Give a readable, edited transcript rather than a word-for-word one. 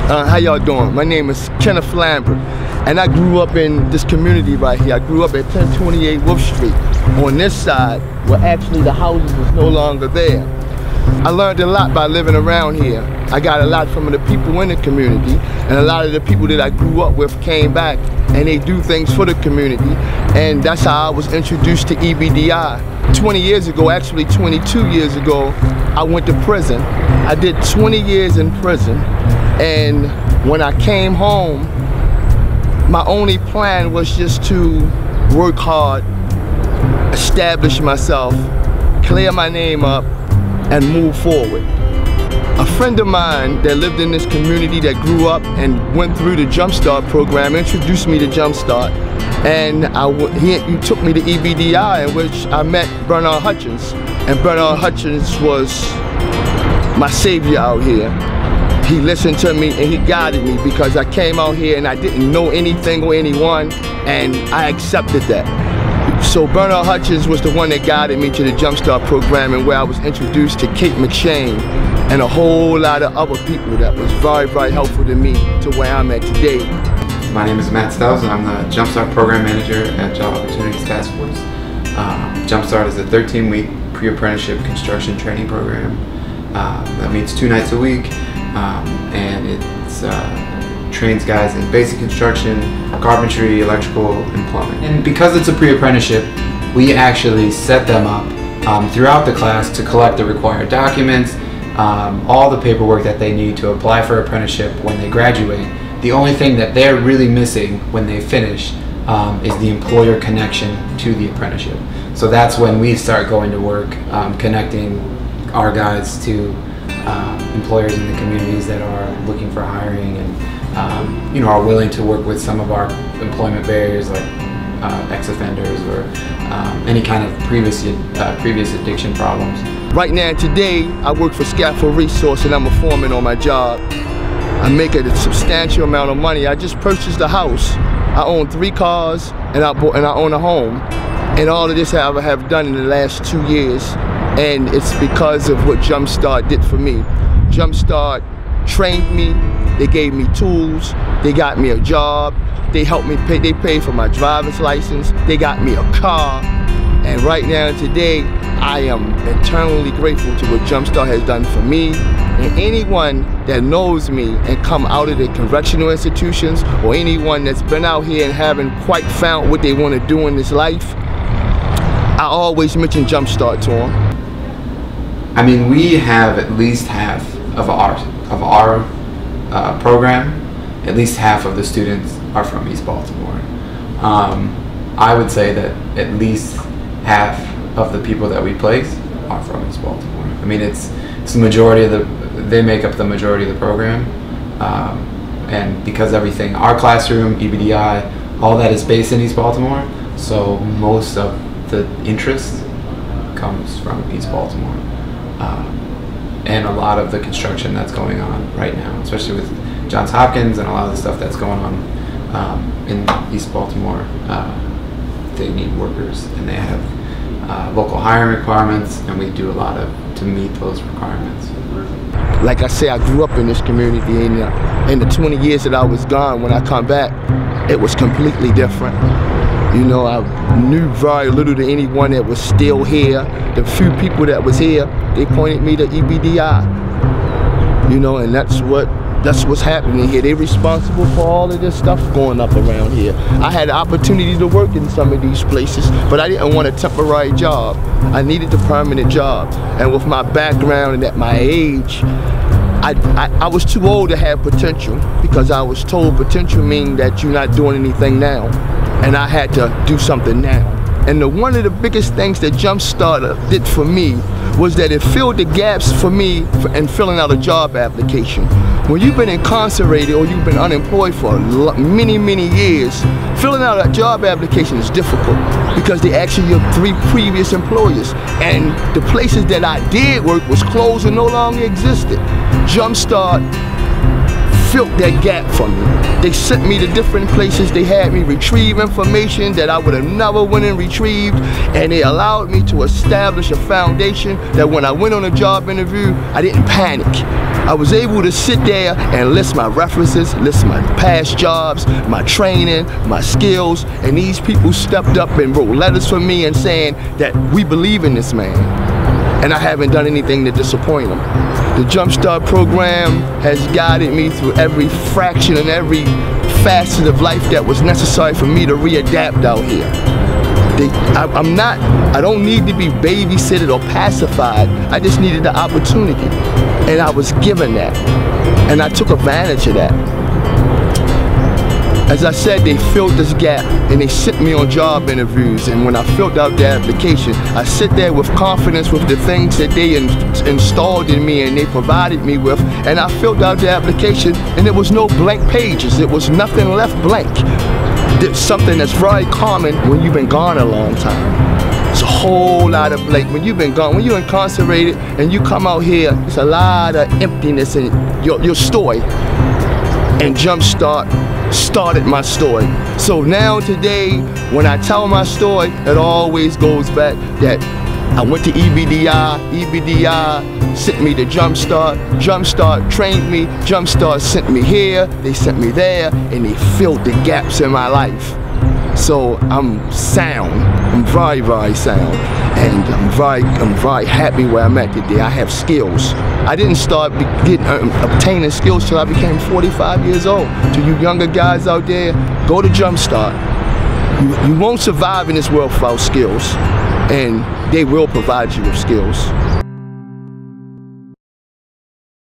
How y'all doing? My name is Kenneth Lambert, and I grew up in this community right here. I grew up at 1028 Wolf Street, on this side, where actually the houses is no longer there. I learned a lot by living around here. I got a lot from the people in the community, and a lot of the people that I grew up with came back, and they do things for the community, and that's how I was introduced to EBDI. 20 years ago, actually 22 years ago, I went to prison. I did 20 years in prison, and when I came home, my only plan was just to work hard, establish myself, clear my name up, and move forward. A friend of mine that lived in this community that grew up and went through the Jumpstart program introduced me to Jumpstart, and he took me to EBDI, in which I met Bernard Hutchins, and Bernard Hutchins was my savior out here. He listened to me and he guided me, because I came out here and I didn't know anything or anyone, and I accepted that. So Bernard Hutchins was the one that guided me to the Jumpstart program, and where I was introduced to Kate McShane and a whole lot of other people that was very, very helpful to me to where I'm at today. My name is Matt Stiles, and I'm the Jumpstart Program Manager at Job Opportunities Task Force. Jumpstart is a 13-week pre-apprenticeship construction training program. That meets 2 nights a week, and it trains guys in basic construction, carpentry, electrical, and plumbing. And because it's a pre-apprenticeship, we actually set them up throughout the class to collect the required documents, all the paperwork that they need to apply for apprenticeship when they graduate. The only thing that they're really missing when they finish is the employer connection to the apprenticeship. So that's when we start going to work, connecting our guys to employers in the communities that are looking for hiring, and are willing to work with some of our employment barriers, like ex-offenders or any kind of previous addiction problems. Right now, today, I work for Scaffold Resource, and I'm a foreman on my job. I make a substantial amount of money. I just purchased a house. I own 3 cars, and I own a home. And all of this I have done in the last 2 years, and it's because of what Jumpstart did for me. Jumpstart trained me, they gave me tools, they got me a job, they helped me pay, they paid for my driver's license, they got me a car, and right now today I am eternally grateful to what Jumpstart has done for me. And anyone that knows me and come out of the correctional institutions, or anyone that's been out here and haven't quite found what they want to do in this life, I always mention Jumpstart to them. I mean, we have at least half of our program, at least half of the students are from East Baltimore. I would say that at least half of the people that we place are from East Baltimore. I mean, it's the majority of they make up the majority of the program, and because everything, our classroom, EBDI, all that is based in East Baltimore, so most of the interest comes from East Baltimore. And a lot of the construction that's going on right now, especially with Johns Hopkins and a lot of the stuff that's going on in East Baltimore, they need workers, and they have local hiring requirements, and we do a lot to meet those requirements. Like I say, I grew up in this community, and in the 20 years that I was gone, when I come back, it was completely different. You know, I knew very little to anyone that was still here. The few people that was here, they pointed me to EBDI. You know, and that's what's happening here. They're responsible for all of this stuff going up around here. I had the opportunity to work in some of these places, but I didn't want a temporary job. I needed a permanent job. And with my background and at my age, I was too old to have potential, because I was told potential means that you're not doing anything now. And I had to do something now. And one of the biggest things that Jumpstart did for me was that it filled the gaps for me in filling out a job application. When you've been incarcerated or you've been unemployed for many, many years, filling out a job application is difficult, because they ask you your 3 previous employers. And the places that I did work was closed and no longer existed. Jumpstart filled that gap for me. They sent me to different places. They had me retrieve information that I would have never went and retrieved, and they allowed me to establish a foundation that when I went on a job interview, I didn't panic. I was able to sit there and list my references, list my past jobs, my training, my skills, and these people stepped up and wrote letters for me and saying that we believe in this man. And I haven't done anything to disappoint them. The Jumpstart program has guided me through every fraction and every facet of life that was necessary for me to readapt out here. I don't need to be babysitted or pacified. I just needed the opportunity. And I was given that. And I took advantage of that. As I said, they filled this gap and they sent me on job interviews, and when I filled out the application, I sit there with confidence with the things that they installed in me and they provided me with, and I filled out the application and there was no blank pages. It was nothing left blank. It's something that's very common when you've been gone a long time. It's a whole lot of blank. When you've been gone, when you're incarcerated and you come out here, it's a lot of emptiness in your story. And Jumpstart started my story. So now today, when I tell my story, it always goes back that I went to EBDI, EBDI sent me to Jumpstart, Jumpstart trained me, Jumpstart sent me here, they sent me there, and they filled the gaps in my life. So I'm sound, I'm very, very sound, and I'm very happy where I'm at today. I have skills. I didn't start obtaining skills till I became 45 years old. To you younger guys out there, go to Jumpstart. You won't survive in this world without skills, and they will provide you with skills.